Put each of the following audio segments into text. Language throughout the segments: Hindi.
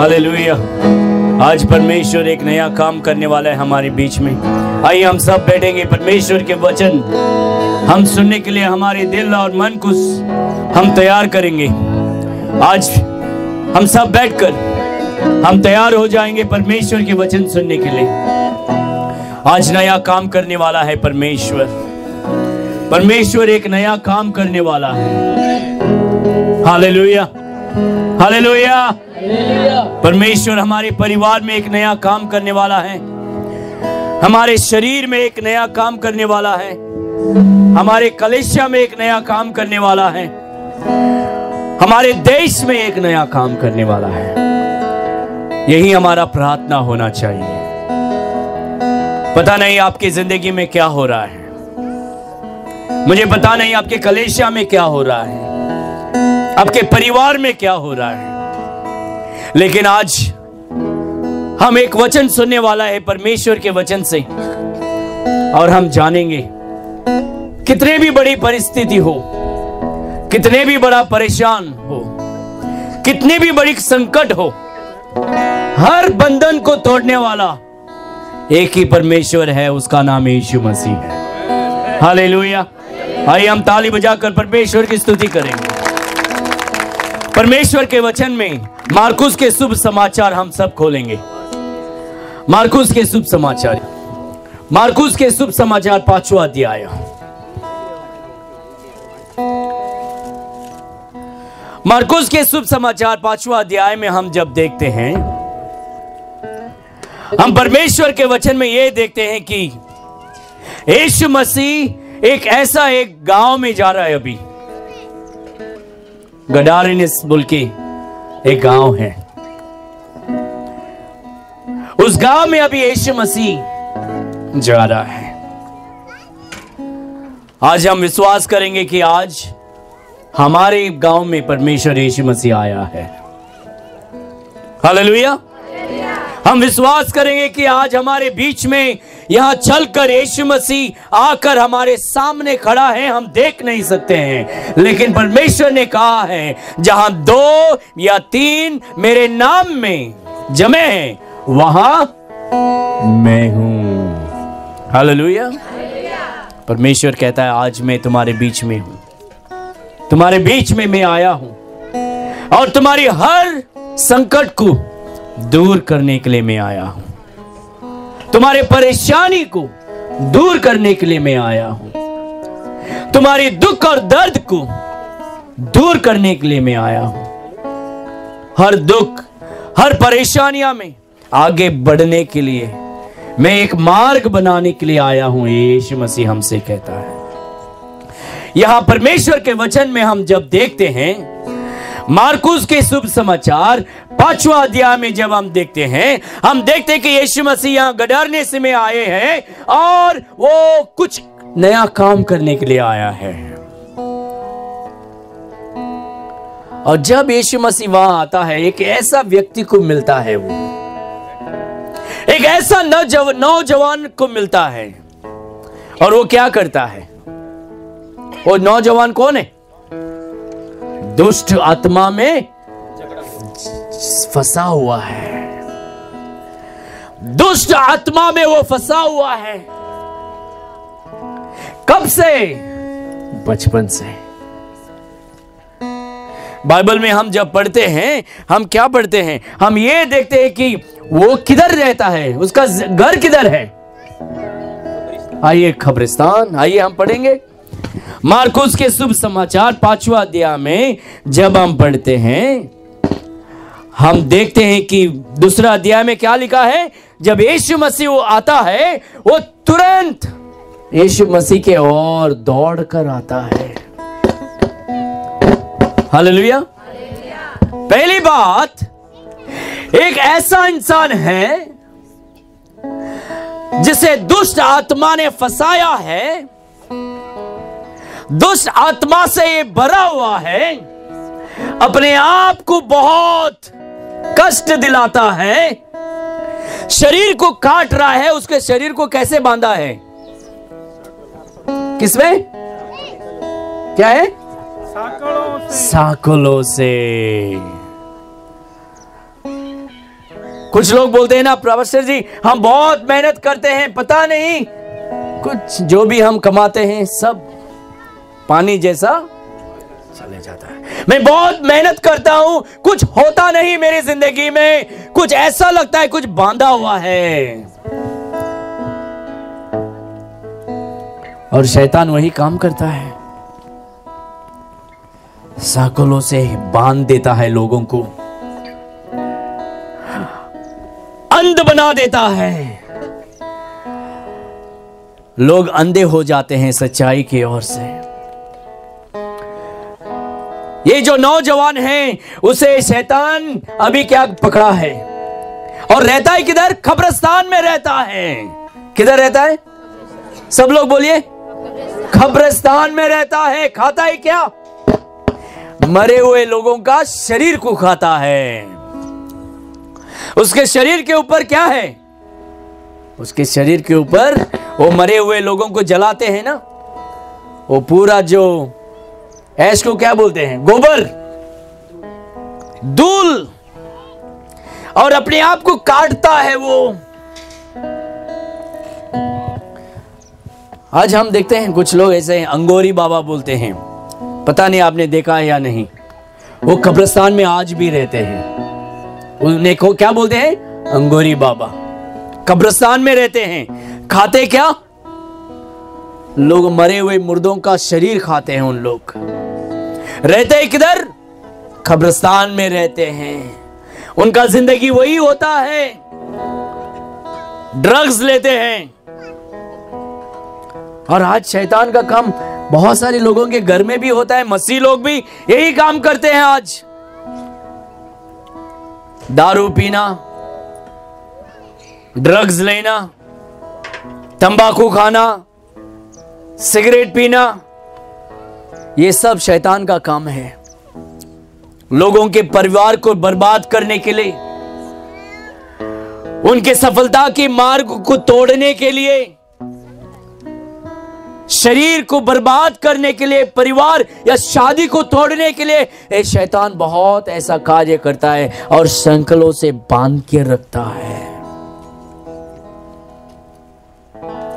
हालेलुया। आज परमेश्वर एक नया काम करने वाला है हमारे बीच में। आइए हम सब बैठेंगे, परमेश्वर के वचन हम सुनने के लिए हमारे दिल और मन को हम तैयार करेंगे। आज हम सब बैठकर हम तैयार हो जाएंगे परमेश्वर के वचन सुनने के लिए। आज नया काम करने वाला है परमेश्वर। परमेश्वर एक नया काम करने वाला है। Hallelujah, hallelujah. परमेश्वर हमारे परिवार में एक नया काम करने वाला है, हमारे शरीर में एक नया काम करने वाला है, हमारे कलीसिया में एक नया काम करने वाला है, हमारे देश में एक नया काम करने वाला है। यही हमारा प्रार्थना होना चाहिए। पता नहीं आपकी जिंदगी में क्या हो रहा है, मुझे पता नहीं आपके कलीसिया में क्या हो रहा है, आपके परिवार में क्या हो रहा है, लेकिन आज हम एक वचन सुनने वाला है परमेश्वर के वचन से, और हम जानेंगे कितने भी बड़ी परिस्थिति हो, कितने भी बड़ा परेशान हो, कितने भी बड़ी संकट हो, हर बंधन को तोड़ने वाला एक ही परमेश्वर है, उसका नाम यीशु मसीह है। हालेलुया। आइए हम ताली बजाकर परमेश्वर की स्तुति करेंगे। परमेश्वर के वचन में मार्कुस के शुभ समाचार हम सब खोलेंगे। मार्कुस के शुभ समाचार, मार्कुस के शुभ समाचार 5वां अध्याय। मार्कुस के शुभ समाचार 5वां अध्याय में हम जब देखते हैं, हम परमेश्वर के वचन में यह देखते हैं कि यीशु मसीह एक ऐसा एक गांव में जा रहा है। अभी गडारेनिस बोल के एक गांव है, उस गांव में अभी यीशु मसीह जा रहा है। आज हम विश्वास करेंगे कि आज हमारे गांव में परमेश्वर यीशु मसीह आया है। हालेलुया। हम विश्वास करेंगे कि आज हमारे बीच में यहां चलकर यीशु मसीह आकर हमारे सामने खड़ा है। हम देख नहीं सकते हैं, लेकिन परमेश्वर ने कहा है जहां 2 या 3 मेरे नाम में जमे हैं, वहां मैं हूं। हालेलुया। परमेश्वर कहता है आज मैं तुम्हारे बीच में हूं, तुम्हारे बीच में मैं आया हूं, और तुम्हारी हर संकट को दूर करने के लिए मैं आया हूं, तुम्हारे परेशानी को दूर करने के लिए मैं आया हूं, तुम्हारी दुख और दर्द को दूर करने के लिए मैं आया हूं। हर दुख, हर परेशानियां में आगे बढ़ने के लिए मैं एक मार्ग बनाने के लिए आया हूं, यीशु मसीह हमसे कहता है। यहां परमेश्वर के वचन में हम जब देखते हैं, मार्कुस के शुभ समाचार 5वां अध्याय में जब हम देखते हैं, हम देखते हैं कि यीशु मसीह यहां गडारेनिस में आए हैं और वो कुछ नया काम करने के लिए आया है। और जब यीशु मसीह वहां आता है, एक ऐसा व्यक्ति को मिलता है, वो एक ऐसा नौजवान को मिलता है, और वो क्या करता है? वो नौजवान कौन है? दुष्ट आत्मा में फंसा हुआ है। दुष्ट आत्मा में वो फंसा हुआ है। कब से? बचपन से। बाइबल में हम जब पढ़ते हैं, हम क्या पढ़ते हैं? हम ये देखते हैं कि वो किधर रहता है, उसका घर किधर है। आइए कब्रिस्तान, आइए हम पढ़ेंगे मार्कुस के शुभ समाचार 5वां अध्याय में जब हम पढ़ते हैं, हम देखते हैं कि 2वां अध्याय में क्या लिखा है? जब यीशु मसीह आता है, वो तुरंत यीशु मसीह के ओर दौड़कर आता है। हालेलुया। पहली बात, एक ऐसा इंसान है जिसे दुष्ट आत्मा ने फंसाया है, दुष्ट आत्मा से ये भरा हुआ है, अपने आप को बहुत कष्ट दिलाता है, शरीर को काट रहा है। उसके शरीर को कैसे बांधा है? किसमें? क्या है? साकलों से। कुछ लोग बोलते हैं ना प्रोफेसर जी हम बहुत मेहनत करते हैं, पता नहीं कुछ जो भी हम कमाते हैं सब पानी जैसा चले जाता है। मैं बहुत मेहनत करता हूं, कुछ होता नहीं मेरी जिंदगी में, कुछ ऐसा लगता है कुछ बांधा हुआ है। और शैतान वही काम करता है, साकलों से बांध देता है, लोगों को अंध बना देता है। लोग अंधे हो जाते हैं सच्चाई की ओर से। ये जो नौजवान है उसे शैतान अभी क्या पकड़ा है और रहता है किधर? कब्रिस्तान में रहता है। किधर रहता है? सब लोग बोलिए, कब्रिस्तान में रहता है। खाता है क्या? मरे हुए लोगों का शरीर को खाता है। उसके शरीर के ऊपर क्या है? उसके शरीर के ऊपर वो मरे हुए लोगों को जलाते हैं ना, वो पूरा जो ऐश को क्या बोलते हैं? गोबर, धूल, और अपने आप को काटता है वो। आज हम देखते हैं कुछ लोग ऐसे हैं, अंगोरी बाबा बोलते हैं, पता नहीं आपने देखा है या नहीं, वो कब्रिस्तान में आज भी रहते हैं। उन्हें को क्या बोलते हैं? अंगोरी बाबा। कब्रिस्तान में रहते हैं। खाते क्या? लोग मरे हुए मुर्दों का शरीर खाते हैं। उन लोग रहते हैं किधर? कब्रिस्तान में रहते हैं। उनका जिंदगी वही होता है, ड्रग्स लेते हैं। और आज शैतान का काम बहुत सारे लोगों के घर में भी होता है, मसीह लोग भी यही काम करते हैं आज। दारू पीना, ड्रग्स लेना, तंबाकू खाना, सिगरेट पीना, ये सब शैतान का काम है। लोगों के परिवार को बर्बाद करने के लिए, उनके सफलता के मार्ग को तोड़ने के लिए, शरीर को बर्बाद करने के लिए, परिवार या शादी को तोड़ने के लिए ये शैतान बहुत ऐसा कार्य करता है और संकलों से बांध के रखता है।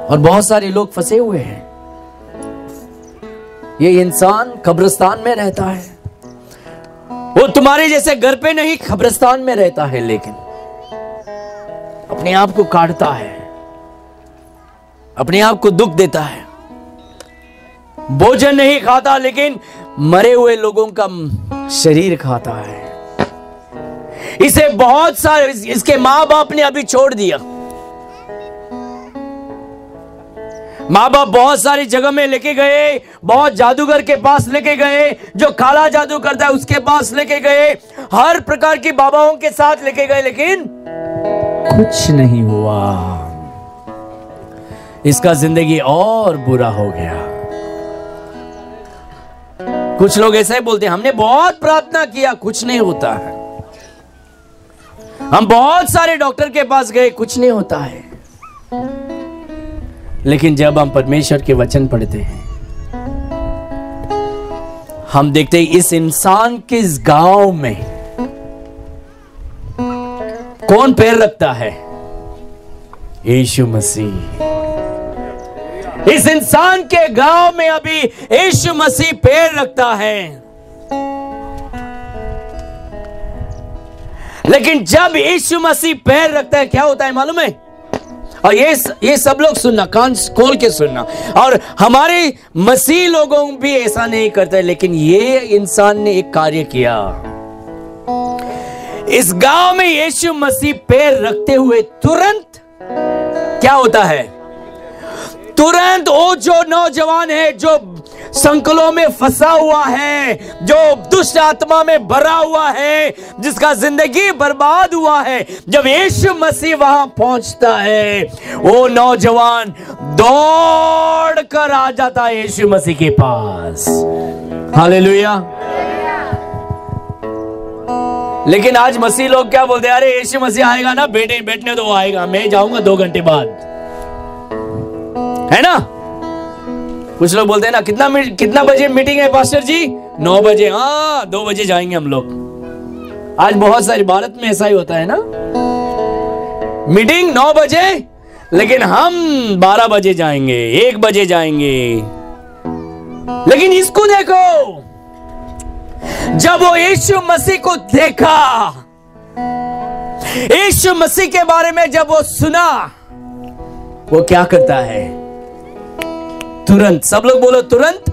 और बहुत सारे लोग फंसे हुए हैं। ये इंसान कब्रिस्तान में रहता है, वो तुम्हारे जैसे घर पे नहीं, कब्रिस्तान में रहता है, लेकिन अपने आप को काटता है, अपने आप को दुख देता है, भोजन नहीं खाता लेकिन मरे हुए लोगों का शरीर खाता है। इसे बहुत सारे, इसके मां बाप ने अभी छोड़ दिया। मां बाप बहुत सारी जगह में लेके गए, बहुत जादूगर के पास लेके गए, जो काला जादू करता है उसके पास लेके गए, हर प्रकार की बाबाओं के साथ लेके गए, लेकिन कुछ नहीं हुआ। इसका जिंदगी और बुरा हो गया। कुछ लोग ऐसा ही बोलते हैं, हमने बहुत प्रार्थना किया, कुछ नहीं होता है। हम बहुत सारे डॉक्टर के पास गए, कुछ नहीं होता है। लेकिन जब हम परमेश्वर के वचन पढ़ते हैं, हम देखते हैं इस इंसान के इस गांव में कौन पैर रखता है? यीशु मसीह। इस इंसान के गांव में अभी यीशु मसीह पैर रखता है। लेकिन जब यीशु मसीह पैर रखता है, क्या होता है मालूम है? और ये सब लोग सुनना, कान खोल के सुनना। और हमारे मसीह लोगों भी ऐसा नहीं करते, लेकिन ये इंसान ने एक कार्य किया। इस गांव में यीशु मसीह पैर रखते हुए तुरंत क्या होता है? तुरंत वो जो नौजवान है, जो संकलों में फंसा हुआ है, जो दुष्ट आत्मा में भरा हुआ है, जिसका जिंदगी बर्बाद हुआ है, जब यीशु मसीह वहां पहुंचता है, वो नौजवान दौड़ कर आ जाता है यीशु मसीह के पास। हालेलुया। लेकिन आज मसीह लोग क्या बोलते हैं? अरे यीशु मसीह आएगा ना, बैठने तो वो आएगा, मैं जाऊंगा 2 घंटे बाद, है ना? कुछ लोग बोलते हैं ना, कितना बजे मीटिंग है पास्टर जी? 9 बजे। हाँ, 2 बजे जाएंगे हम लोग। आज बहुत सारी भारत में ऐसा ही होता है ना, मीटिंग 9 बजे, लेकिन हम 12 बजे जाएंगे, 1 बजे जाएंगे। लेकिन इसको देखो, जब वो यीशु मसीह को देखा, यीशु मसीह के बारे में जब वो सुना, वो क्या करता है? तुरंत, सब लोग बोलो तुरंत,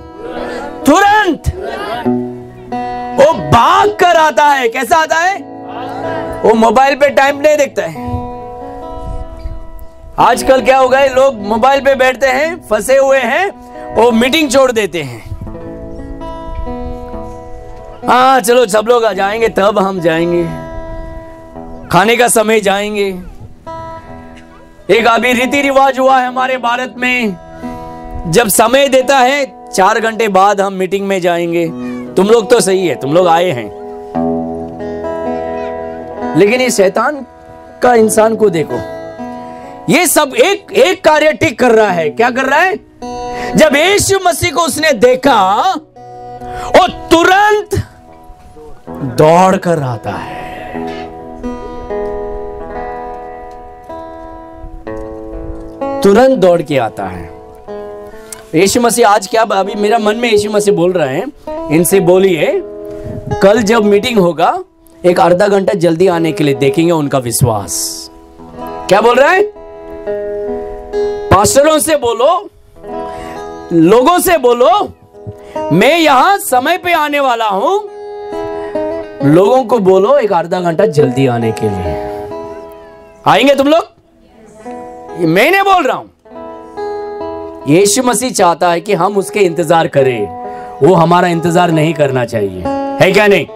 तुरंत वो भाग कर आता है। कैसा आता है? वो मोबाइल पे टाइम नहीं देखता है। आजकल क्या हो गया, लोग मोबाइल पे बैठते हैं, फंसे हुए हैं, वो मीटिंग छोड़ देते हैं। हाँ चलो सब लोग आ जाएंगे तब हम जाएंगे, खाने का समय जाएंगे। एक अभी रीति रिवाज हुआ है हमारे भारत में, जब समय देता है 4 घंटे बाद हम मीटिंग में जाएंगे। तुम लोग तो सही है, तुम लोग आए हैं, लेकिन ये शैतान का इंसान को देखो, ये सब एक कार्य ठीक कर रहा है। क्या कर रहा है? जब यीशु मसीह को उसने देखा, वो तुरंत दौड़ कर आता है। तुरंत दौड़ के आता है। यीशु मसीह आज क्या, अभी मेरा मन में यीशु मसीह बोल रहे हैं, इनसे बोलिए कल जब मीटिंग होगा एक आधा घंटा जल्दी आने के लिए, देखेंगे उनका विश्वास। क्या बोल रहा है? पास्टरों से बोलो, लोगों से बोलो, मैं यहां समय पे आने वाला हूं, लोगों को बोलो एक आधा घंटा जल्दी आने के लिए। आएंगे तुम लोग? मैं नहीं बोल रहा हूं, यीशु मसीह चाहता है कि हम उसके इंतजार करें, वो हमारा इंतजार नहीं करना चाहिए, है क्या नहीं?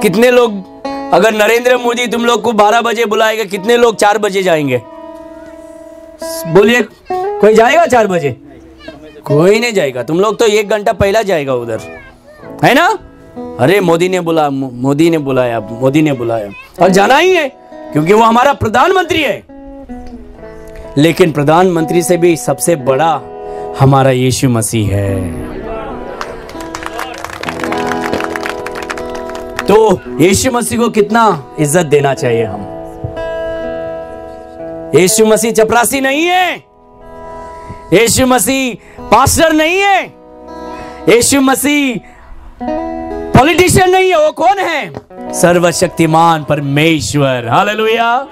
कितने लोग, अगर नरेंद्र मोदी तुम लोग को 12 बजे बुलाएगा, कितने लोग 4 बजे जाएंगे? बोलिए, कोई जाएगा 4 बजे? कोई नहीं जाएगा। तुम लोग तो 1 घंटा पहला जाएगा उधर, है ना? अरे मोदी ने बुलाया, मोदी ने बुलाया, और जाना ही है क्योंकि वो हमारा प्रधानमंत्री है। लेकिन प्रधानमंत्री से भी सबसे बड़ा हमारा यीशु मसीह है। तो यीशु मसीह को कितना इज्जत देना चाहिए हम। यीशु मसीह चपरासी नहीं है, यीशु मसीह पास्टर नहीं है, यीशु मसीह पॉलिटिशियन नहीं है। वो कौन है? सर्वशक्तिमान परमेश्वर। हालेलुया।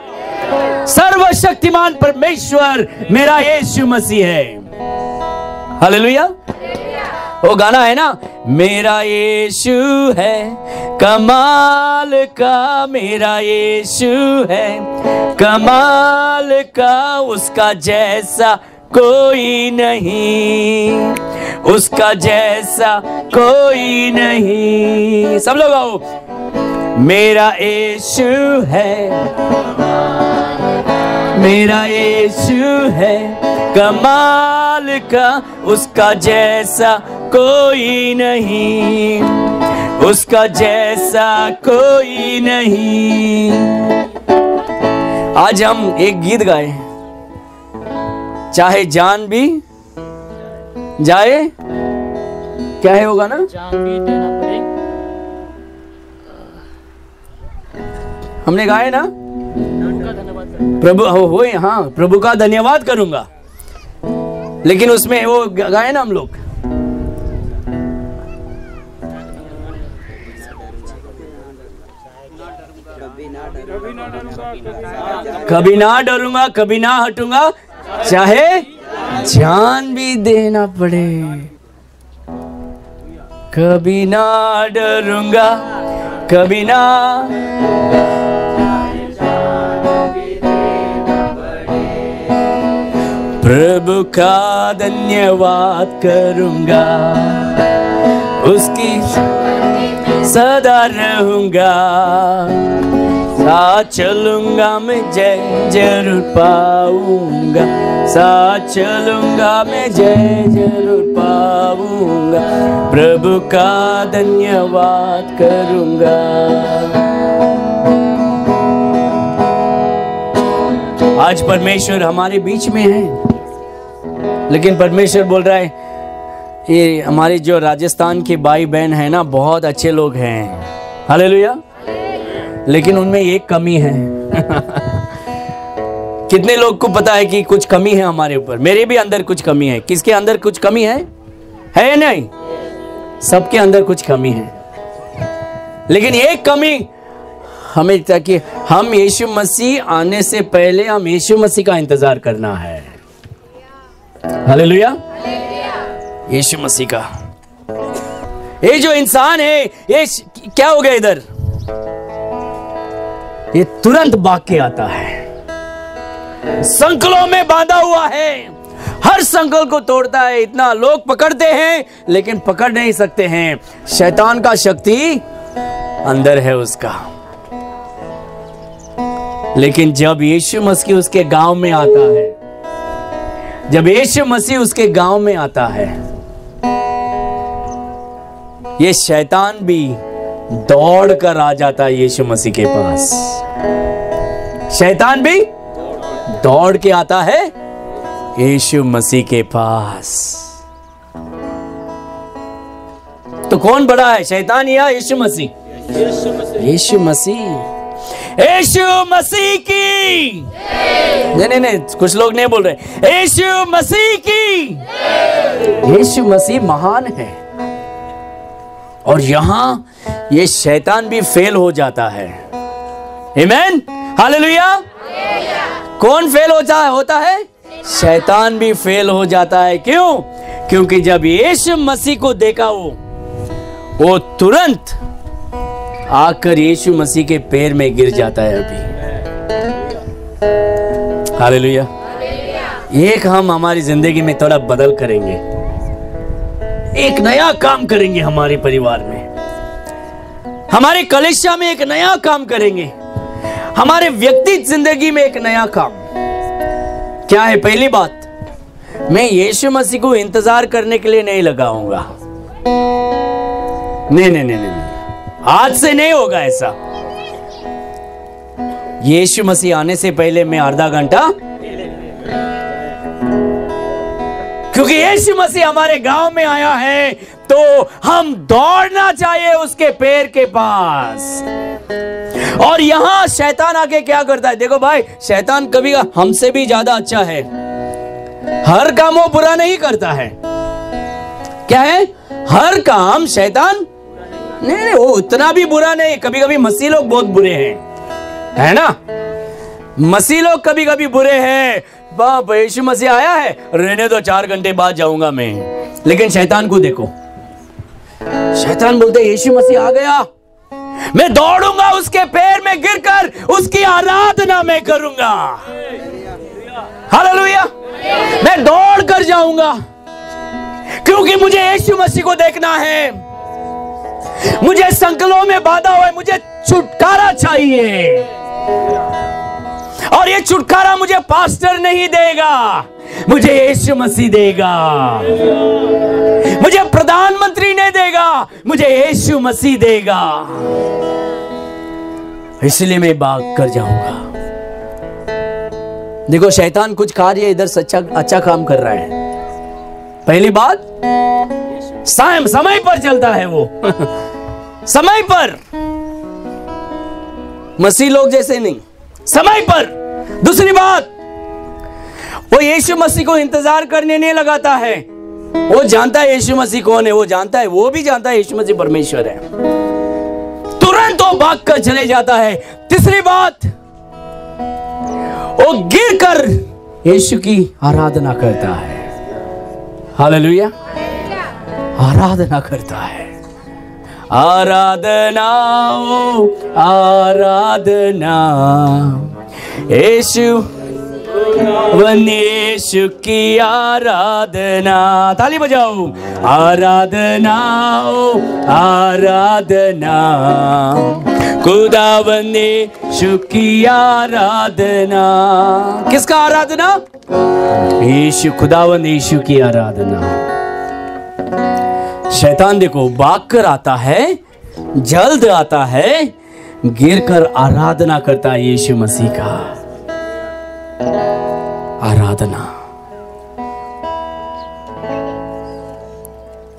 सर्वशक्तिमान परमेश्वर मेरा यीशु मसीह है। हालेलुया। वो गाना है ना, मेरा यीशु है कमाल का, मेरा यीशु है कमाल का, उसका जैसा कोई नहीं, उसका जैसा कोई नहीं। सब लोग आओ। मेरा यीशु है, मेरा यीशु है कमाल का, उसका जैसा कोई नहीं, उसका जैसा कोई नहीं। आज हम एक गीत गाए, चाहे जान भी जाए, क्या है होगा ना, हमने गाए ना, प्रभु हो, हाँ प्रभु का धन्यवाद करूंगा। लेकिन उसमें वो गाए ना हम लोग, कभी ना डरूंगा, कभी ना हटूंगा, चाहे जान भी देना पड़े, कभी ना डरूंगा, कभी ना, प्रभु का धन्यवाद करूंगा, उसकी सदा रहूंगा, साथ चलूंगा मैं जय जरूर पाऊंगा, साथ चलूंगा मैं जय जरूर पाऊंगा, प्रभु का धन्यवाद करूंगा। आज परमेश्वर हमारे बीच में है, लेकिन परमेश्वर बोल रहा है, ये हमारे जो राजस्थान के भाई बहन है ना, बहुत अच्छे लोग हैं, हालेलुया। लेकिन उनमें एक कमी है। कितने लोग को पता है कि कुछ कमी है हमारे ऊपर? मेरे भी अंदर कुछ कमी है। किसके अंदर कुछ कमी है या नहीं? सबके अंदर कुछ कमी है, लेकिन एक कमी हमें, ताकि हम यीशु मसीह आने से पहले हम यीशु मसीह का इंतजार करना है। हालेलुया, यीशु मसीह का। ये जो इंसान है, ये क्या हो गया इधर? ये तुरंत भाग के आता है, संकलों में बांधा हुआ है, हर संकल को तोड़ता है। इतना लोग पकड़ते हैं लेकिन पकड़ नहीं सकते हैं। शैतान का शक्ति अंदर है उसका। लेकिन जब यीशु मसीह उसके गांव में आता है, जब यीशु मसीह उसके गांव में आता है, ये शैतान भी दौड़ कर आ जाता है यीशु मसीह के पास। शैतान भी दौड़ के आता है यीशु मसीह के पास। तो कौन बड़ा है, शैतान या यीशु मसीह? यीशु मसीह। यीशु मसीह की नहीं, कुछ लोग नहीं बोल रहे। यीशु मसीह की। यीशु मसीह महान है। और यहां ये शैतान भी फेल हो जाता है। आमीन, हालेलुया। कौन फेल होता है? शैतान भी फेल हो जाता है। क्यों? क्योंकि जब यीशु मसीह को देखा वो तुरंत आकर यीशु मसीह के पैर में गिर जाता है। अभी हालेलुया। एक हम हमारी जिंदगी में थोड़ा बदल करेंगे, एक नया काम करेंगे हमारे परिवार में, हमारे कलीसिया में एक नया काम करेंगे, हमारे व्यक्तिगत जिंदगी में एक नया काम। क्या है? पहली बात, मैं यीशु मसीह को इंतजार करने के लिए नहीं लगाऊंगा। नहीं, आज से नहीं होगा ऐसा। यीशु मसीह आने से पहले मैं आधा घंटा, क्योंकि यीशु मसीह हमारे गांव में आया है तो हम दौड़ना चाहिए उसके पैर के पास। और यहां शैतान आके क्या करता है? देखो भाई, शैतान कभी हमसे भी ज्यादा अच्छा है। हर काम वो बुरा नहीं करता है। क्या है? हर काम शैतान नहीं, वो उतना भी बुरा नहीं। कभी कभी मसीह लोग बहुत बुरे हैं, है ना? मसीह लोग कभी कभी बुरे हैं। बाप, यीशु मसीह आया है, रहने दो, 4 घंटे बाद जाऊंगा मैं। लेकिन शैतान को देखो, शैतान बोलते यीशु मसीह आ गया, मैं दौड़ूंगा उसके पैर में गिरकर उसकी आराधना मैं करूंगा। हालेलुया। मैं दौड़ कर जाऊंगा क्योंकि मुझे यीशु मसीह को देखना है। मुझे संकलों में बांधा हुआ है, मुझे छुटकारा चाहिए। और ये छुटकारा मुझे पास्टर नहीं देगा, मुझे यीशु मसीह देगा। मुझे प्रधानमंत्री नहीं देगा, मुझे यीशु मसीह देगा। इसलिए मैं भाग कर जाऊंगा। देखो, शैतान कुछ कार्य इधर अच्छा काम कर रहा है। पहली बात, समय पर चलता है वो। समय पर, मसीह लोग जैसे नहीं, समय पर। दूसरी बात, वो यीशु मसीह को इंतजार करने नहीं लगाता है। वो जानता है यीशु मसीह कौन है, वो जानता है, वो भी जानता है यीशु मसीह परमेश्वर है। तुरंत वो भाग कर चले जाता है। तीसरी बात, वो गिरकर यीशु की आराधना करता है। हालेलुया, आराधना करता है। आराधना, आराधना, यीशु यीशु की आराधना। ताली बजाओ। आराधना, आराधना, खुदावंद यीशु की आराधना। किसका आराधना? यीशु, खुदावंद यीशु की आराधना। शैतान देखो, भाग कर आता है, जल्द आता है, गिरकर आराधना करता है यीशु मसीह का। आराधना।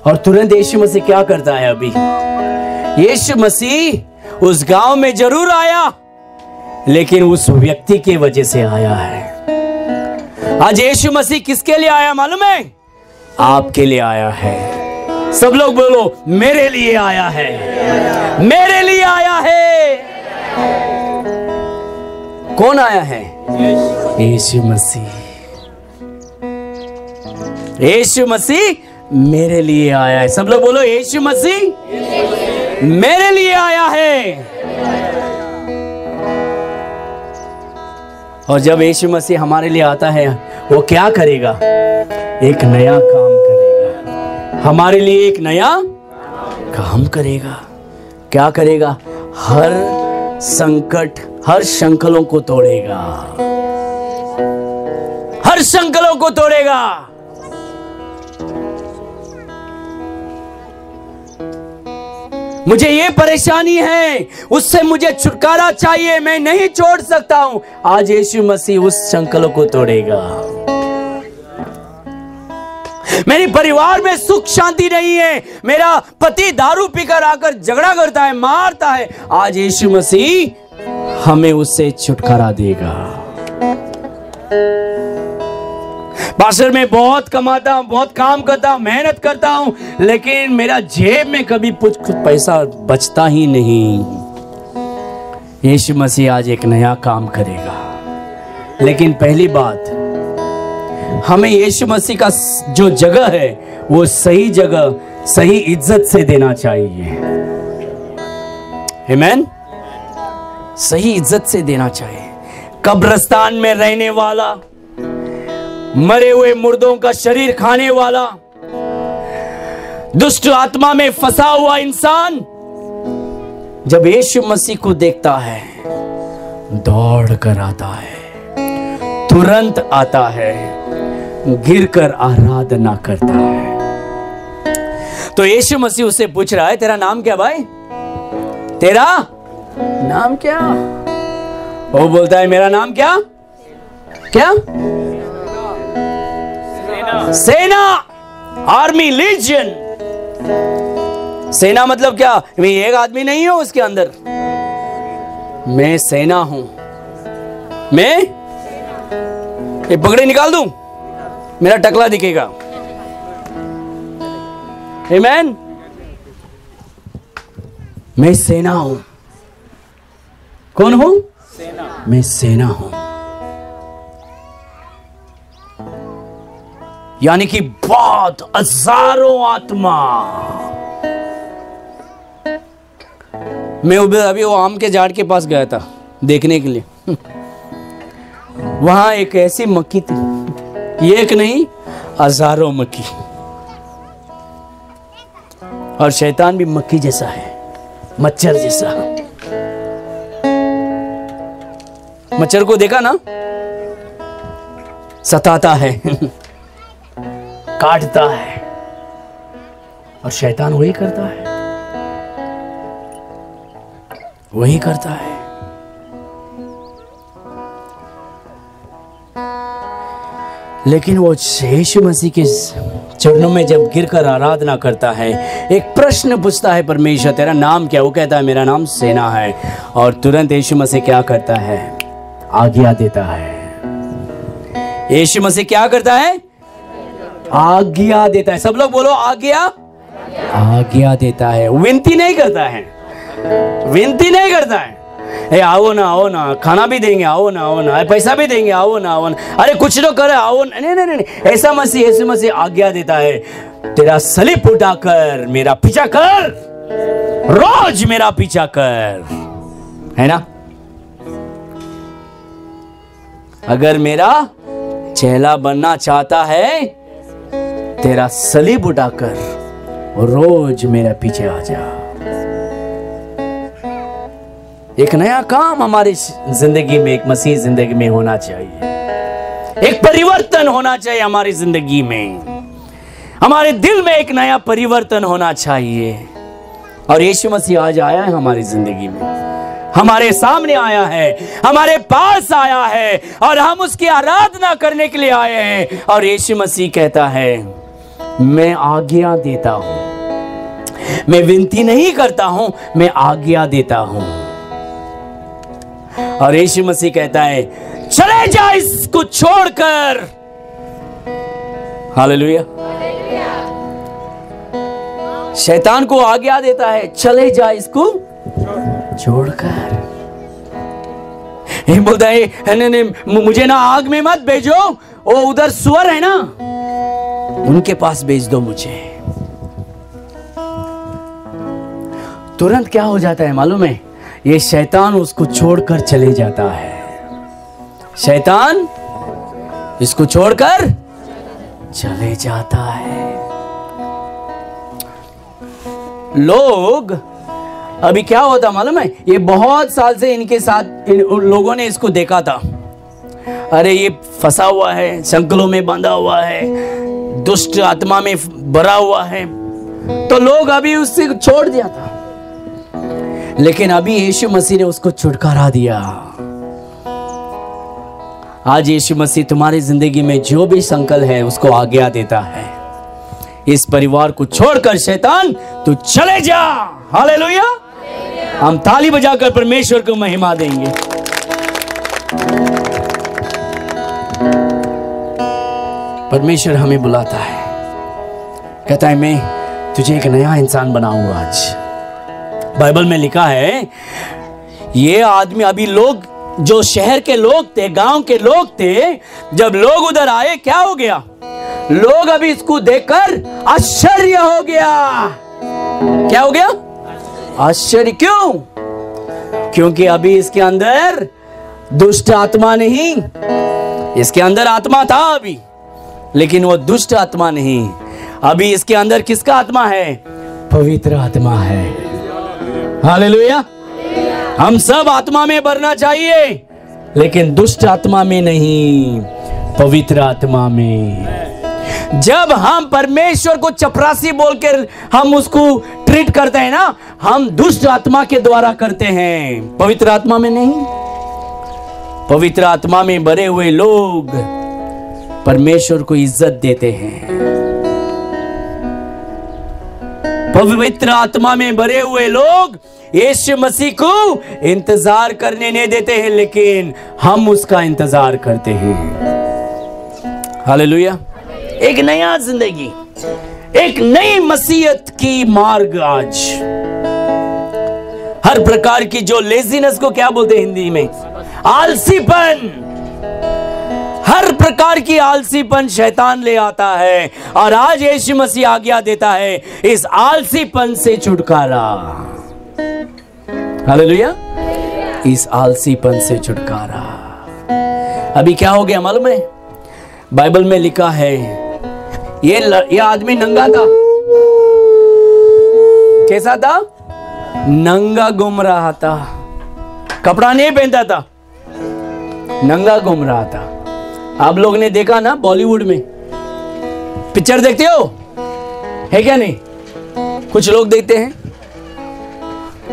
और तुरंत यीशु मसीह क्या करता है? अभी यीशु मसीह उस गांव में जरूर आया, लेकिन उस व्यक्ति की वजह से आया है। आज यीशु मसीह किसके लिए आया मालूम है? आपके लिए आया है। सब लोग बोलो, मेरे लिए आया है, मेरे लिए आया है। कौन आया है? यीशु मसीह। यीशु मसीह मेरे लिए आया है। सब लोग बोलो, यीशु मसीह मेरे लिए आया है। और जब यीशु मसीह हमारे लिए आता है, वो क्या करेगा? एक नया काम करेगा। हमारे लिए एक नया काम करेगा। क्या करेगा? हर संकट, हर संकलों को तोड़ेगा, हर संकलों को तोड़ेगा। मुझे ये परेशानी है, उससे मुझे छुटकारा चाहिए, मैं नहीं छोड़ सकता हूं। आज यीशु मसीह उस संकलों को तोड़ेगा। मेरे परिवार में सुख शांति नहीं है, मेरा पति दारू पीकर आकर झगड़ा करता है, मारता है। आज यीशु मसीह हमें उससे छुटकारा देगा। पास्टर मैं बहुत कमाता हूं, बहुत काम करता हूं, मेहनत करता हूं, लेकिन मेरा जेब में कभी कुछ पैसा बचता ही नहीं। यीशु मसीह आज एक नया काम करेगा। लेकिन पहली बात, हमें यीशु मसीह का जो जगह है वो सही जगह, सही इज्जत से देना चाहिए। आमीन। सही इज्जत से देना चाहिए। कब्रिस्तान में रहने वाला, मरे हुए मुर्दों का शरीर खाने वाला, दुष्ट आत्मा में फंसा हुआ इंसान जब यीशु मसीह को देखता है, दौड़ कर आता है, तुरंत आता है, गिरकर आराधना करता है। तो यीशु मसीह उससे पूछ रहा है, तेरा नाम क्या भाई? तेरा नाम क्या? वो बोलता है, मेरा नाम क्या? क्या? सेना, आर्मी, लीजियन। सेना मतलब क्या? मैं एक आदमी नहीं हूं उसके अंदर, मैं सेना हूं। मैं ये पगड़ी निकाल दूं, मेरा टकला दिखेगा। आमीन। मैं सेना हूं। कौन हूं? सेना। मैं सेना हूं। यानी कि बहुत हजारों आत्मा। मैं अभी वो आम के झाड़ के पास गया था देखने के लिए। वहां एक ऐसी मक्खी थी, एक नहीं हजारों मक्खी। और शैतान भी मक्खी जैसा है, मच्छर जैसा। मच्छर को देखा ना, सताता है, काटता है, और शैतान वही करता है, वही करता है। लेकिन वो यीशु मसीह के चरणों में जब गिरकर आराधना करता है, एक प्रश्न पूछता है, परमेश्वर तेरा नाम क्या? वो कहता है, मेरा नाम सेना है। और तुरंत यीशु मसीह क्या करता है? आज्ञा देता है। यीशु मसीह क्या करता है? आज्ञा देता है। सब लोग बोलो, आज्ञा। आज्ञा देता है, विनती नहीं करता है, विनती नहीं करता है। आओ ना, आओ ना, खाना भी देंगे, आओ ना, आओ ना, पैसा भी देंगे, आओ ना, आओ ना, अरे कुछ तो करे, आओ। नहीं नहीं नहीं, ऐसा मसीह, यीशु मसीह आज्ञा देता है, तेरा सलीब उठाकर मेरा पीछा कर, रोज मेरा पीछा कर, है ना। अगर मेरा चेला बनना चाहता है, तेरा सलीब उठाकर रोज मेरे पीछे आ जा। एक नया काम हमारी जिंदगी में, एक मसीह जिंदगी में होना चाहिए। एक परिवर्तन होना चाहिए हमारी जिंदगी में, हमारे दिल में एक नया परिवर्तन होना चाहिए। और यीशु मसीह आज आया है हमारी जिंदगी में, हमारे सामने आया है, हमारे पास आया है, और हम उसकी आराधना करने के लिए आए हैं। और यीशु मसीह कहता है, मैं आज्ञा देता हूं, मैं विनती नहीं करता हूं, मैं आज्ञा देता हूं। और यीशु मसीह कहता है चले जा इसको छोड़कर। हालेलुया। शैतान को आज्ञा देता है चले जा इसको छोड़कर। बोलता है नहीं, मुझे ना आग में मत भेजो, वो उधर सुअर है ना, उनके पास भेज दो मुझे। तुरंत क्या हो जाता है मालूम है? ये शैतान उसको छोड़कर चले जाता है। शैतान इसको छोड़कर चले जाता है। लोग अभी क्या होता मालूम है? ये बहुत साल से इनके साथ लोगों ने इसको देखा था। अरे ये फंसा हुआ है, संकलों में बंधा हुआ है, दुष्ट आत्मा में भरा हुआ है, तो लोग अभी उससे छोड़ दिया था। लेकिन अभी यीशु मसीह ने उसको छुटकारा दिया। आज यीशु मसीह तुम्हारी जिंदगी में जो भी संकल है उसको आज्ञा देता है, इस परिवार को छोड़कर शैतान तू चले जा। हालेलुया। हम ताली बजाकर परमेश्वर को महिमा देंगे। परमेश्वर हमें बुलाता है, कहता है मैं तुझे एक नया इंसान बनाऊंगा। आज बाइबल में लिखा है ये आदमी, अभी लोग जो शहर के लोग थे, गांव के लोग थे, जब लोग उधर आए क्या हो गया? लोग अभी इसको देखकर आश्चर्य हो गया। क्या हो गया? आश्चर्य। क्यों? क्योंकि अभी इसके अंदर दुष्ट आत्मा नहीं, इसके अंदर आत्मा था अभी, लेकिन वो दुष्ट आत्मा नहीं। अभी इसके अंदर किसका आत्मा है? पवित्र आत्मा है। हालेलुया। हम सब आत्मा में भरना चाहिए, लेकिन दुष्ट आत्मा में नहीं, पवित्र आत्मा में। जब हम परमेश्वर को चपरासी बोलकर हम उसको ट्रीट करते हैं ना, हम दुष्ट आत्मा के द्वारा करते हैं, पवित्र आत्मा में नहीं। पवित्र आत्मा में भरे हुए लोग परमेश्वर को इज्जत देते हैं। पवित्र आत्मा में भरे हुए लोग यीशु मसीह को इंतजार करने नहीं देते हैं, लेकिन हम उसका इंतजार करते हैं। हालेलुया। एक नया जिंदगी, एक नई मसीहत की मार्ग। आज हर प्रकार की जो लेजीनेस को क्या बोलते हैं हिंदी में? आलसीपन। हर प्रकार की आलसीपन शैतान ले आता है, और आज यीशु मसीह आज्ञा देता है इस आलसीपन से छुटकारा। हालेलुया। इस आलसीपन से छुटकारा। अभी क्या हो गया मालूम है? बाइबल में लिखा है ये आदमी नंगा था। कैसा था? नंगा घूम रहा था, कपड़ा नहीं पहनता था, नंगा घूम रहा था। आप लोग ने देखा ना बॉलीवुड में पिक्चर देखते हो, है क्या नहीं? कुछ लोग देखते हैं,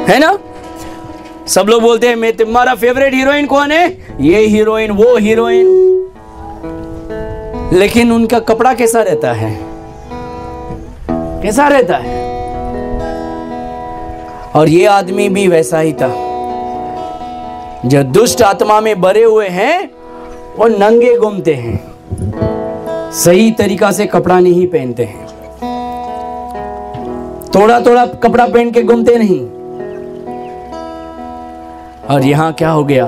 है ना? सब लोग बोलते हैं मैं तुम्हारा फेवरेट हीरोइन कौन है? ये हीरोइन, वो हीरोइन। लेकिन उनका कपड़ा कैसा रहता है? कैसा रहता है? और ये आदमी भी वैसा ही था। जो दुष्ट आत्मा में भरे हुए हैं वो नंगे घूमते हैं, सही तरीका से कपड़ा नहीं पहनते हैं, थोड़ा थोड़ा कपड़ा पहन के घूमते नहीं। और यहां क्या हो गया?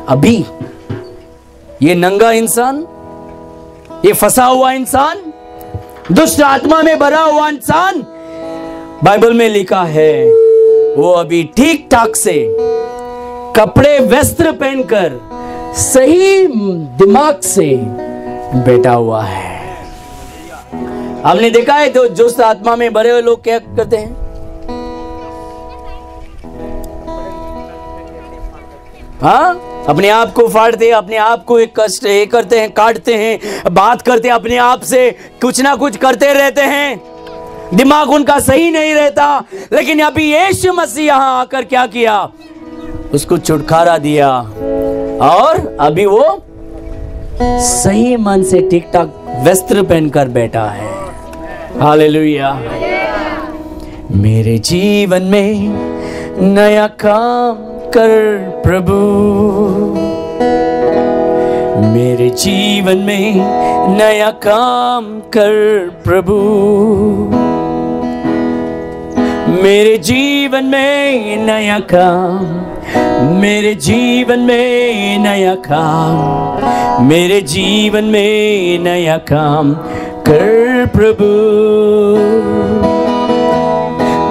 अभी ये नंगा इंसान, ये फंसा हुआ इंसान, दुष्ट आत्मा में भरा हुआ इंसान, बाइबल में लिखा है वो अभी ठीक ठाक से कपड़े वस्त्र पहनकर सही दिमाग से बैठा हुआ है। आपने देखा है तो दुष्ट आत्मा में भरे हुए लोग क्या करते हैं? हाँ, अपने आप को फाड़ते हैं, अपने आप को एक कष्ट ये करते हैं, काटते हैं, बात करते हैं, अपने आप से कुछ ना कुछ करते रहते हैं, दिमाग उनका सही नहीं रहता। लेकिन अभी यीशु मसीह यहां आकर क्या किया? उसको छुटकारा दिया, और अभी वो सही मन से ठीक ठाक वस्त्र पहनकर बैठा है। हालेलुया। मेरे जीवन में नया काम कर प्रभु, मेरे जीवन में नया काम कर प्रभु, मेरे जीवन में नया काम, मेरे जीवन में नया काम, मेरे जीवन में नया काम कर प्रभु,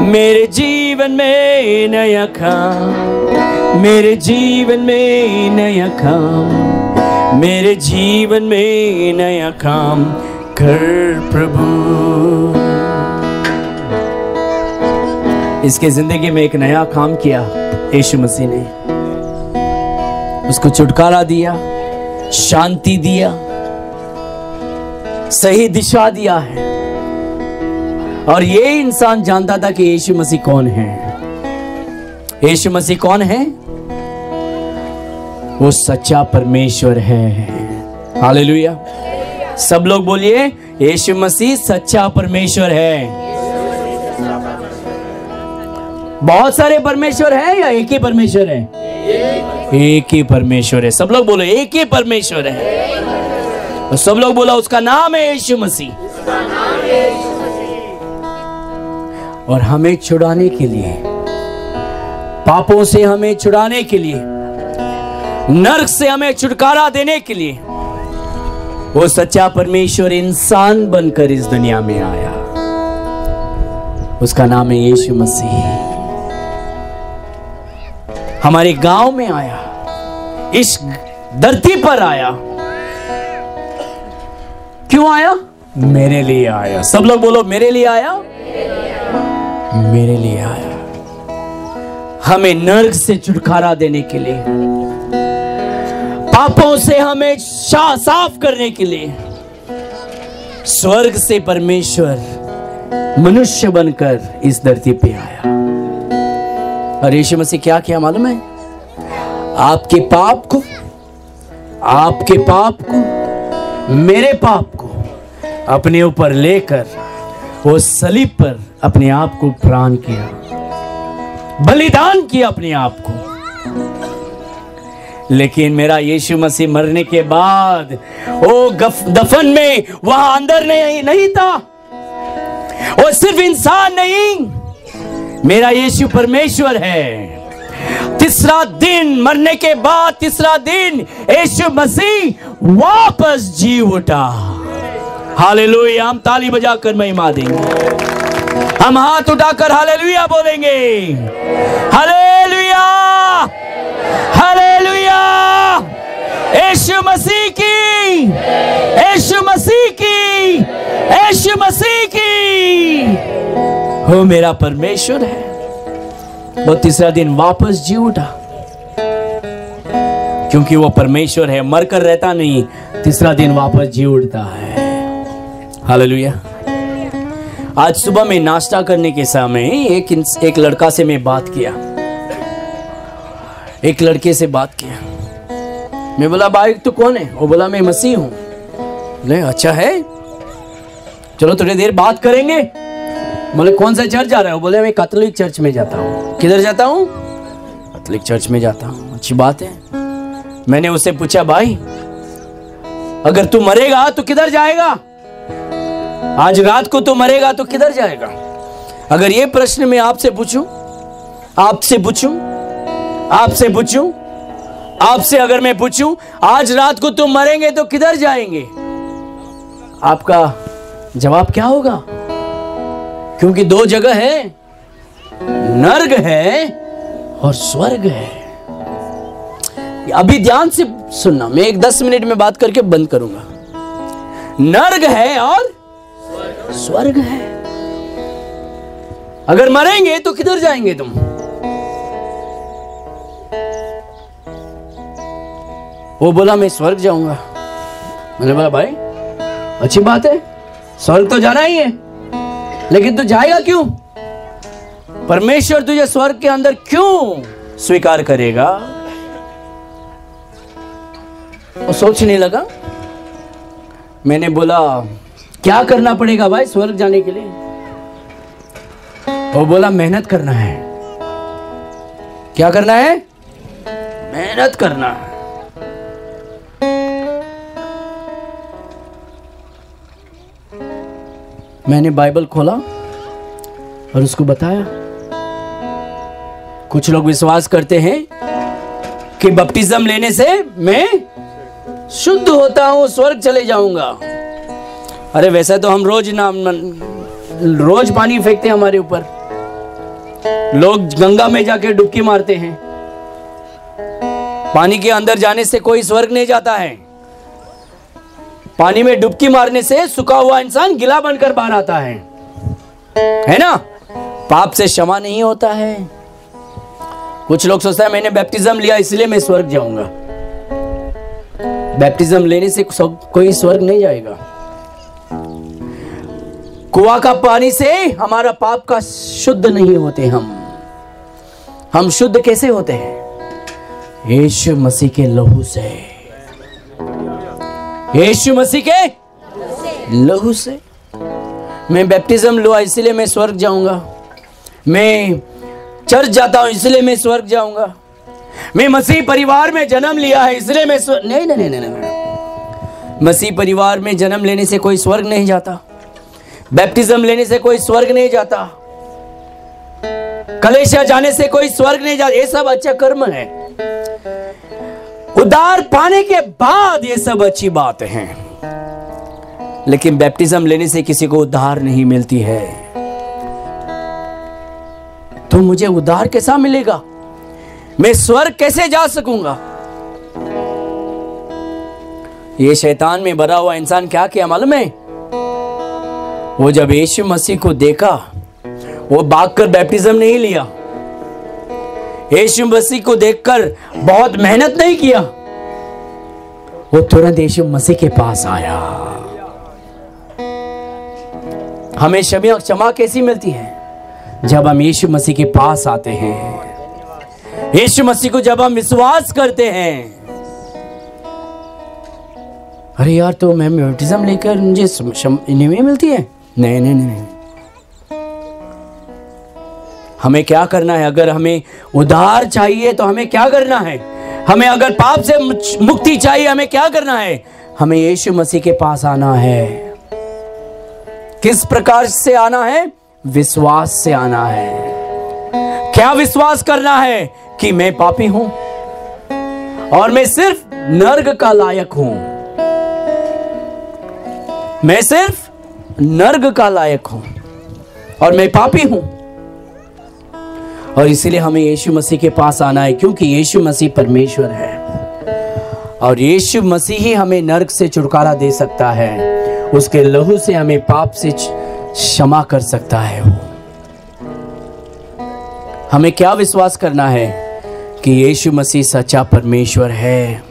मेरे जीवन में नया काम, मेरे जीवन में नया काम, मेरे जीवन में नया काम कर प्रभु। इसके जिंदगी में एक नया काम किया यीशु मसीह ने, उसको छुटकारा दिया, शांति दिया, सही दिशा दिया है। और ये इंसान जानता था कि यीशु मसीह कौन है। यीशु मसीह कौन है? वो सच्चा परमेश्वर है। हालेलुया। सब लोग बोलिए, यीशु मसीह सच्चा परमेश्वर है। बहुत सारे परमेश्वर है या एक ही परमेश्वर है? एक ही परमेश्वर है। सब लोग बोलो, एक ही परमेश्वर है। तो सब लोग बोला, उसका नाम है यीशु मसीह। और हमें छुड़ाने के लिए, पापों से हमें छुड़ाने के लिए, नरक से हमें छुटकारा देने के लिए वो सच्चा परमेश्वर इंसान बनकर इस दुनिया में आया। उसका नाम है यीशु मसीह। हमारे गांव में आया, इस धरती पर आया। क्यों आया? मेरे लिए आया। सब लोग बोलो, मेरे लिए आया। मेरे लिए आया, हमें नरक से छुटकारा देने के लिए, पापों से हमें साफ करने के लिए। स्वर्ग से परमेश्वर मनुष्य बनकर इस धरती पे आया। और यीशु मसीह क्या किया मालूम है? आपके पाप को, मेरे पाप को अपने ऊपर लेकर वो सलीब पर अपने आप को प्राण किया, बलिदान किया अपने आप को। लेकिन मेरा यीशु मसीह मरने के बाद वो दफन में वहां अंदर नहीं था। वो सिर्फ इंसान नहीं, मेरा यीशु परमेश्वर है। तीसरा दिन, मरने के बाद तीसरा दिन यीशु मसीह वापस जी उठा। हालेलुया। हम ताली बजाकर महिमा देंगे, हम हाथ उठाकर हालेलुया बोलेंगे। Hallelujah, hallelujah. यीशु मसीह की, यीशु मसीह की, यीशु मसीह की। वो मेरा परमेश्वर है। वो तीसरा दिन वापस जी उठा, क्योंकि वो परमेश्वर है, मरकर रहता नहीं, तीसरा दिन वापस जी उठता है। हालेलुया। आज सुबह में नाश्ता करने के समय एक लड़का से मैं बात किया, एक लड़के से बात किया। मैं बोला, भाई तू कौन है? वो बोला, मैं मसीह हूं। बोले, अच्छा है, चलो थोड़ी देर बात करेंगे। बोले, कौन सा चर्च जा रहा है? बोले, मैं कैथोलिक चर्च में जाता हूँ। किधर जाता हूँ? कैथोलिक चर्च में जाता हूँ। अच्छी बात है। मैंने उससे पूछा, भाई अगर तू मरेगा तो किधर जाएगा? आज रात को तो मरेगा तो किधर जाएगा? अगर ये प्रश्न मैं आपसे अगर मैं पूछूं, आज रात को तुम मरेंगे तो किधर जाएंगे? आपका जवाब क्या होगा? क्योंकि दो जगह है, नर्क है और स्वर्ग है। अभी ध्यान से सुनना, मैं 10 मिनट में बात करके बंद करूंगा। नर्क है और स्वर्ग है। अगर मरेंगे तो किधर जाएंगे तुम? वो बोला, मैं स्वर्ग जाऊंगा। मैंने बोला, भाई अच्छी बात है, स्वर्ग तो जाना ही है, लेकिन तू जाएगा क्यों? परमेश्वर तुझे स्वर्ग के अंदर क्यों स्वीकार करेगा? वो सोचने लगा। मैंने बोला, क्या करना पड़ेगा भाई स्वर्ग जाने के लिए? वो बोला मेहनत करना है। क्या करना है? मेहनत करना है। मैंने बाइबल खोला और उसको बताया। कुछ लोग विश्वास करते हैं कि बपटिज्म लेने से मैं शुद्ध होता हूं, स्वर्ग चले जाऊंगा। अरे वैसे तो हम रोज पानी फेंकते हैं हमारे ऊपर। लोग गंगा में जाके डुबकी मारते हैं। पानी के अंदर जाने से कोई स्वर्ग नहीं जाता है। पानी में डुबकी मारने से सूखा हुआ इंसान गीला बनकर बाहर आता है ना? पाप से क्षमा नहीं होता है। कुछ लोग सोचते हैं मैंने बैप्टिज्म लिया इसलिए मैं स्वर्ग जाऊंगा। बैप्टिज्म लेने से कोई स्वर्ग नहीं जाएगा। कुआं का पानी से हमारा पाप का शुद्ध नहीं होते हम शुद्ध कैसे होते हैं? यीशु मसीह के लहू से। यीशु मसीह के लहू से। मैं बैप्टिज्म लुआ इसलिए मैं स्वर्ग जाऊंगा। मैं चर्च जाता हूं इसलिए मैं स्वर्ग जाऊंगा। मैं मसीह परिवार में जन्म लिया है इसलिए मैं स्वर्ग नहीं, नहीं, नहीं, नहीं। मसीह परिवार में जन्म लेने से कोई स्वर्ग नहीं जाता। बैप्टिज्म लेने से कोई स्वर्ग नहीं जाता। कलीसिया जाने से कोई स्वर्ग नहीं जाता। ये सब अच्छा कर्म है। उद्धार पाने के बाद ये सब अच्छी बात है। लेकिन बैप्टिज्म लेने से किसी को उद्धार नहीं मिलती है। तो मुझे उद्धार कैसा मिलेगा? मैं स्वर्ग कैसे जा सकूंगा? ये शैतान में भरा हुआ इंसान क्या किया मालूम है? वो जब यीशु मसीह को देखा, वो भागकर बैप्टिज्म नहीं लिया। यीशु मसीह को देखकर बहुत मेहनत नहीं किया। वो तुरंत यीशु मसीह के पास आया। हमें क्षमा कैसी मिलती है? जब हम यीशु मसीह के पास आते हैं। यीशु मसीह को जब हम विश्वास करते हैं। अरे यार, तो मैं बैप्टिज्म लेकर मुझे नहीं मिलती है? नहीं, नहीं, नहीं। हमें क्या करना है? अगर हमें उद्धार चाहिए तो हमें क्या करना है? हमें अगर पाप से मुक्ति चाहिए हमें क्या करना है? हमें यीशु मसीह के पास आना है। किस प्रकार से आना है? विश्वास से आना है। क्या विश्वास करना है? कि मैं पापी हूं और मैं सिर्फ नर्क का लायक हूं। मैं सिर्फ नर्क का लायक हूं और मैं पापी हूं। और इसीलिए हमें यीशु मसीह के पास आना है, क्योंकि यीशु मसीह परमेश्वर है और यीशु मसीह ही हमें नर्क से छुटकारा दे सकता है। उसके लहू से हमें पाप से क्षमा कर सकता है। वो हमें क्या विश्वास करना है? कि यीशु मसीह सच्चा परमेश्वर है।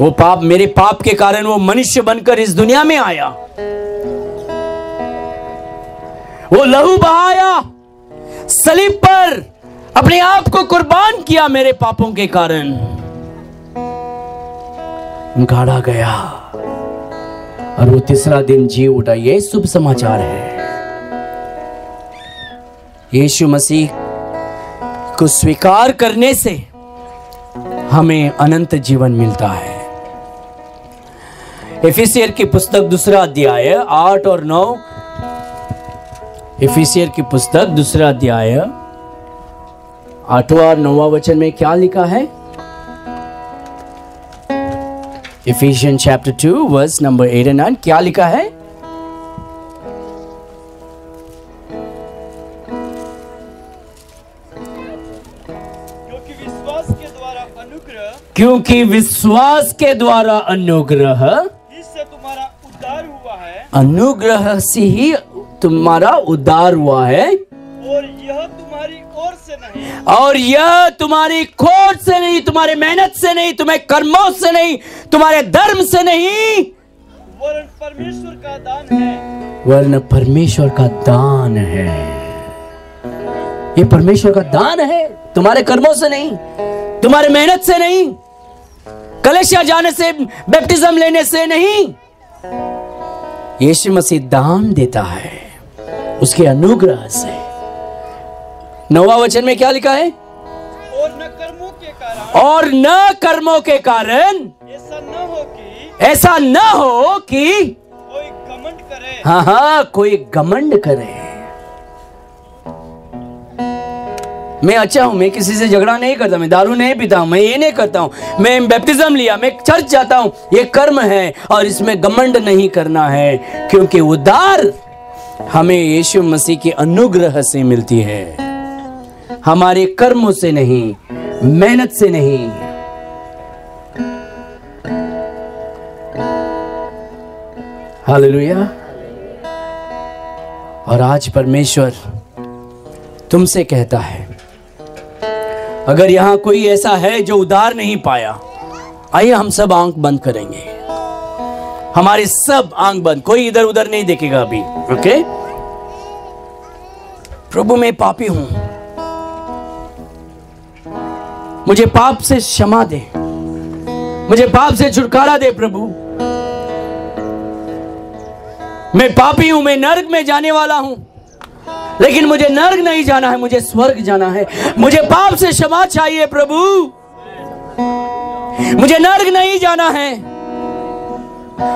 वो मेरे पाप के कारण वो मनुष्य बनकर इस दुनिया में आया। वो लहू बहाया, सलीब पर अपने आप को कुर्बान किया मेरे पापों के कारण। गाड़ा गया और वो तीसरा दिन जी उठा। ये शुभ समाचार है। यीशु मसीह को स्वीकार करने से हमें अनंत जीवन मिलता है। इफिसियर की पुस्तक 2 अध्याय 8 और 9। इफिसियर की पुस्तक 2 अध्याय 8 और 9 वचन में क्या लिखा है? Ephesians chapter 2 verse number 8 and 9 क्या लिखा है? क्योंकि विश्वास के द्वारा अनुग्रह इससे तुम्हारा उद्धार हुआ है। अनुग्रह से ही तुम्हारा उद्धार हुआ है। और यह तुम्हारी ओर से नहीं, और यह तुम्हारी खोट से नहीं, तुम्हारे मेहनत से नहीं, तुम्हारे कर्मों से नहीं, तुम्हारे धर्म से नहीं, वरन परमेश्वर का दान है। वरन परमेश्वर का दान है। ये परमेश्वर का दान है, तुम्हारे कर्मों से नहीं, तुम्हारे मेहनत से नहीं, कलीसिया जाने से, बैप्टिज्म लेने से नहीं। यीशु मसीह दान देता है। उसके अनुग्रह से। 9वां वचन में क्या लिखा है? और न कर्मों के कारण, और न कर्मों के कारण ऐसा न हो कि कोई घमंड करे। हाँ, कोई घमंड करे। मैं अच्छा हूं, मैं किसी से झगड़ा नहीं करता, मैं दारू नहीं पीता हूं, मैं ये नहीं करता हूं, मैं बैप्टिज्म लिया, मैं चर्च जाता हूं, ये कर्म है और इसमें घमंड नहीं करना है, क्योंकि उद्धार हमें यीशु मसीह के अनुग्रह से मिलती है, हमारे कर्मों से नहीं, मेहनत से नहीं। हालेलुया। और आज परमेश्वर तुमसे कहता है, अगर यहां कोई ऐसा है जो उद्धार नहीं पाया, आइए हम सब आंख बंद करेंगे, हमारे सब आंख बंद, कोई इधर उधर नहीं देखेगा अभी। ओके? प्रभु मैं पापी हूं, मुझे पाप से क्षमा दे, मुझे पाप से छुटकारा दे प्रभु। मैं पापी हूं, मैं नरक में जाने वाला हूं, लेकिन मुझे नरक नहीं जाना है, मुझे स्वर्ग जाना है। मुझे पाप से क्षमा चाहिए प्रभु, मुझे नरक नहीं जाना है,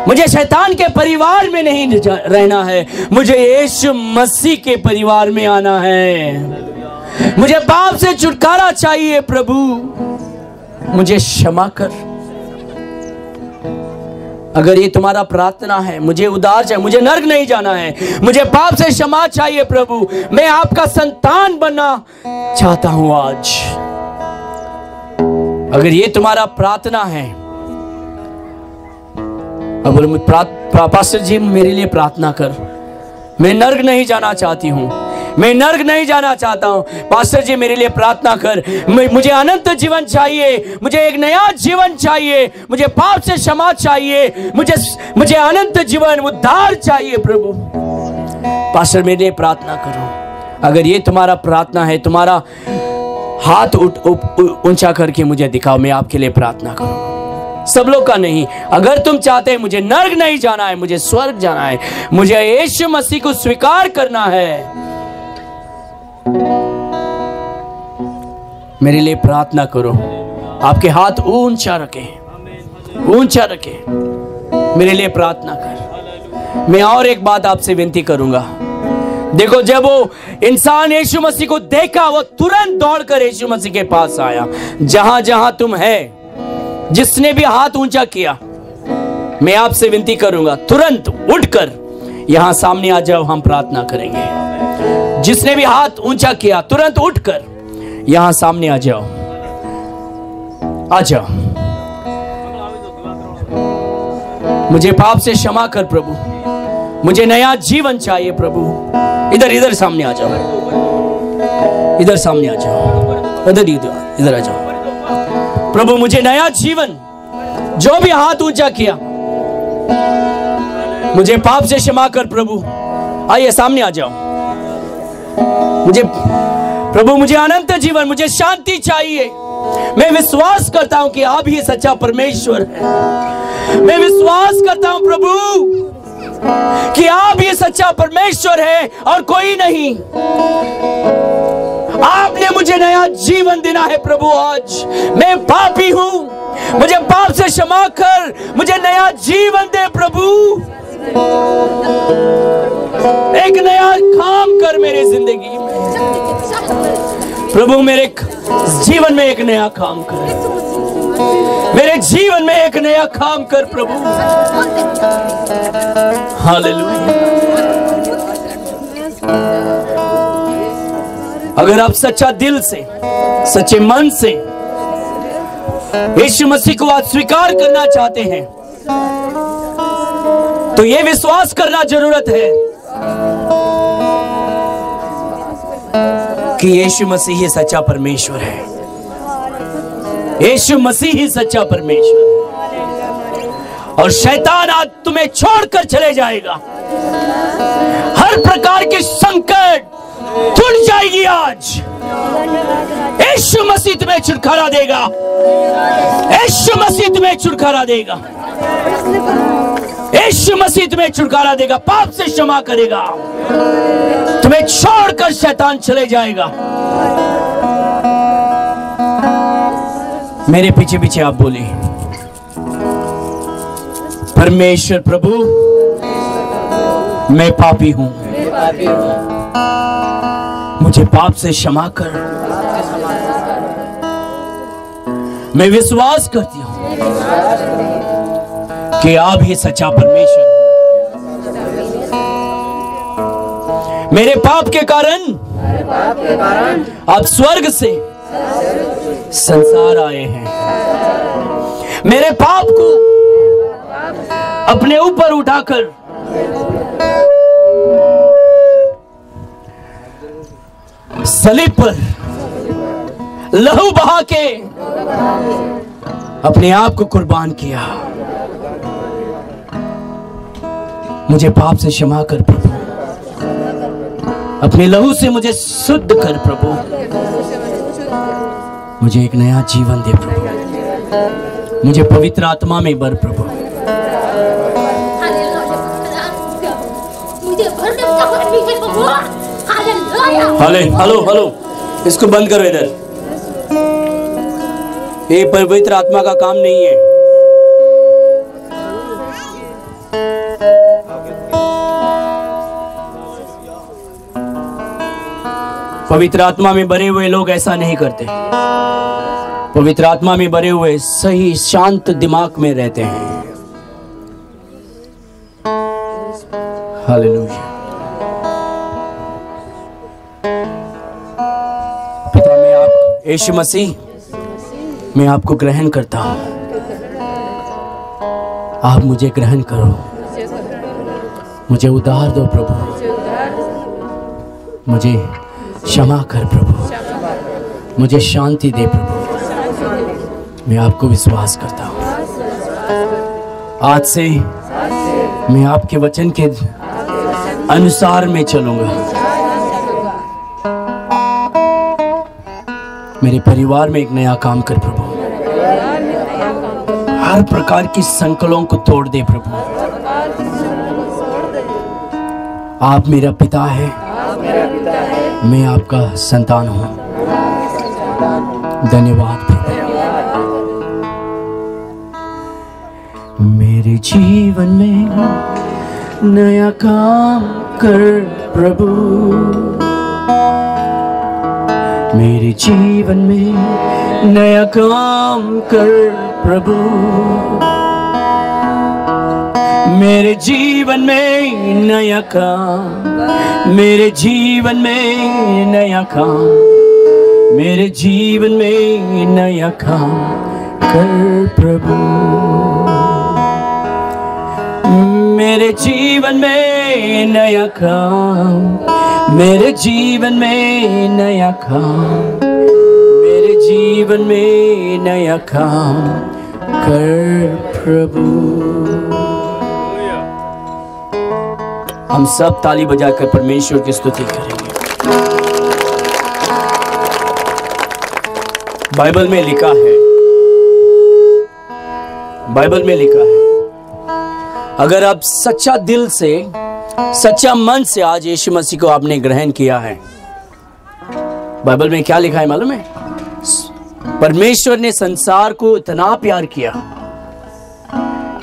मुझे शैतान के परिवार में नहीं रहना है, मुझे यीशु मसीह के परिवार में आना है। मुझे पाप से छुटकारा चाहिए प्रभु, मुझे क्षमा कर। अगर ये तुम्हारा प्रार्थना है, मुझे उद्धार चाहिए, मुझे नरक नहीं जाना है, मुझे पाप से क्षमा चाहिए प्रभु, मैं आपका संतान बनना चाहता हूं आज, अगर ये तुम्हारा प्रार्थना है, अब पास्टर जी मेरे लिए प्रार्थना कर, मैं नरक नहीं जाना चाहती हूं, मैं नरक नहीं जाना चाहता हूं, पास्टर जी मेरे लिए प्रार्थना कर, मुझे अनंत जीवन चाहिए, मुझे एक नया जीवन चाहिए, मुझे पाप से क्षमा चाहिए, मुझे अनंत जीवन उद्धार चाहिए प्रभु, पास्टर मेरे लिए प्रार्थना करो। अगर ये तुम्हारा प्रार्थना है, तुम्हारा हाथ ऊंचा करके मुझे दिखाओ, मैं आपके लिए प्रार्थना करूं। सब लोग का नहीं, अगर तुम चाहते हैं मुझे नरक नहीं जाना है, मुझे स्वर्ग जाना है, मुझे यीशु मसीह को स्वीकार करना है, मेरे लिए प्रार्थना करो। आपके हाथ ऊंचा रखें, ऊंचा रखें, मेरे लिए प्रार्थना कर। मैं और एक बात आपसे विनती करूंगा, देखो जब वो इंसान यीशु मसीह को देखा, वो तुरंत दौड़कर यीशु मसीह के पास आया। जहां जहां तुम है, जिसने भी हाथ ऊंचा किया, मैं आपसे विनती करूंगा तुरंत उठकर यहां सामने आ जाओ, हम प्रार्थना करेंगे। जिसने भी हाथ ऊंचा किया तुरंत उठकर यहां सामने आ जाओ, आ जाओ। मुझे पाप से क्षमा कर प्रभु, मुझे नया जीवन चाहिए प्रभु। इधर सामने आ जाओ, इधर सामने आ जाओ, इधर आ जाओ प्रभु, मुझे नया जीवन। जो भी हाथ ऊंचा किया, मुझे पाप से क्षमा कर प्रभु। आइए सामने आ जाओ। मुझे प्रभु, मुझे अनंत जीवन, मुझे शांति चाहिए। मैं विश्वास करता हूं कि आप ही सच्चा परमेश्वर है। मैं विश्वास करता हूं प्रभु कि आप ही सच्चा परमेश्वर है और कोई नहीं। आपने मुझे नया जीवन देना है प्रभु। आज मैं पापी हूं, मुझे पाप से क्षमा कर, मुझे नया जीवन दे प्रभु। एक नया काम कर मेरे जिंदगी में प्रभु, मेरे जीवन में एक नया काम कर, मेरे जीवन में एक नया काम कर प्रभु। हालेलुया। अगर आप सच्चा दिल से, सच्चे मन से यीशु मसीह को आज स्वीकार करना चाहते हैं, तो यह विश्वास करना जरूरत है कि यीशु मसीह ही सच्चा परमेश्वर है। यीशु मसीह ही सच्चा परमेश्वर है और शैतान आज तुम्हें छोड़कर चले जाएगा। हर प्रकार के संकट टूट जाएगी आज। यीशु मसीह तुम्हें छुटकारा देगा। यीशु मसीह तुम्हें छुटकारा देगा। यीशु मसीह तुम्हें छुटकारा देगा, पाप से क्षमा करेगा। तुम्हें छोड़कर शैतान चले जाएगा। मेरे पीछे पीछे आप बोलिए, परमेश्वर प्रभु, मैं पापी हूं, मुझे पाप से क्षमा कर। मैं विश्वास करती हूं कि आप ही सच्चा परमेश्वर हो। मेरे पाप के कारण आप स्वर्ग से संसार आए हैं। मेरे पाप को अपने ऊपर उठाकर सलीब पर लहू बहा के अपने आप को कुर्बान किया। मुझे पाप से क्षमा कर प्रभु, अपने लहू से मुझे शुद्ध कर प्रभु, मुझे एक नया जीवन दे प्रभु, मुझे पवित्र आत्मा में भर प्रभु। हेलो हेलो, इसको बंद करो इधर, ये पवित्र आत्मा का काम नहीं है। पवित्र आत्मा में भरे हुए लोग ऐसा नहीं करते। पवित्र आत्मा में भरे हुए सही शांत दिमाग में रहते हैं। हालेलुया। पिता, मैं आप यीशु मसीह, मैं आपको ग्रहण करता हूं। आप मुझे ग्रहण करो, मुझे उद्धार दो प्रभु, मुझे क्षमा कर प्रभु, मुझे शांति दे प्रभु। मैं आपको विश्वास करता हूं। आज से मैं आपके वचन के अनुसार मैं चलूंगा। मेरे परिवार में एक नया काम कर प्रभु, हर प्रकार की संकलों को तोड़ दे प्रभु। आप मेरा पिता है, मैं आपका संतान हूं। धन्यवाद प्रभु। मेरे जीवन में नया काम कर प्रभु, मेरे जीवन में नया काम कर प्रभु, मेरे जीवन में नया काम, मेरे जीवन में नया काम, मेरे जीवन में नया काम कर प्रभु, मेरे जीवन में नया काम, मेरे जीवन में नया काम, मेरे जीवन में नया काम कर प्रभु। हम सब ताली बजाकर परमेश्वर की स्तुति करेंगे। बाइबल में लिखा है, बाइबल में लिखा है, अगर आप सच्चा दिल से, सच्चा मन से आज यीशु मसीह को आपने ग्रहण किया है, बाइबल में क्या लिखा है मालूम है? परमेश्वर ने संसार को इतना प्यार किया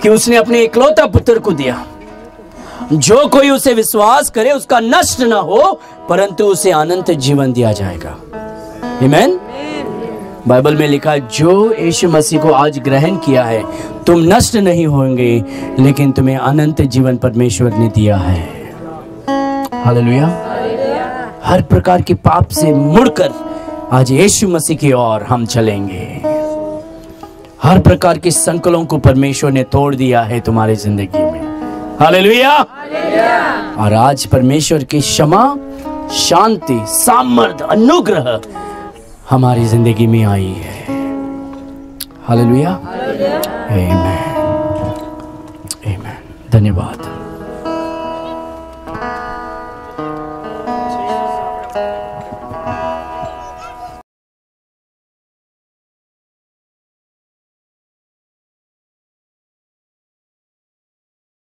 कि उसने अपने इकलौता पुत्र को दिया, जो कोई उसे विश्वास करे उसका नष्ट ना हो, परंतु उसे अनंत जीवन दिया जाएगा। आमीन। बाइबल में लिखा है, जो यीशु मसीह को आज ग्रहण किया है, तुम नष्ट नहीं होंगे, लेकिन तुम्हें अनंत जीवन परमेश्वर ने दिया है। हालेलुया। हर प्रकार के पाप से मुड़कर आज यीशु मसीह की ओर हम चलेंगे। हर प्रकार के संकलों को परमेश्वर ने तोड़ दिया है तुम्हारी जिंदगी में। हालेलुया। और आज परमेश्वर की क्षमा, शांति, सामर्थ्य, अनुग्रह हमारी जिंदगी में आई है। हालेलुया। आमीन। आमीन। धन्यवाद।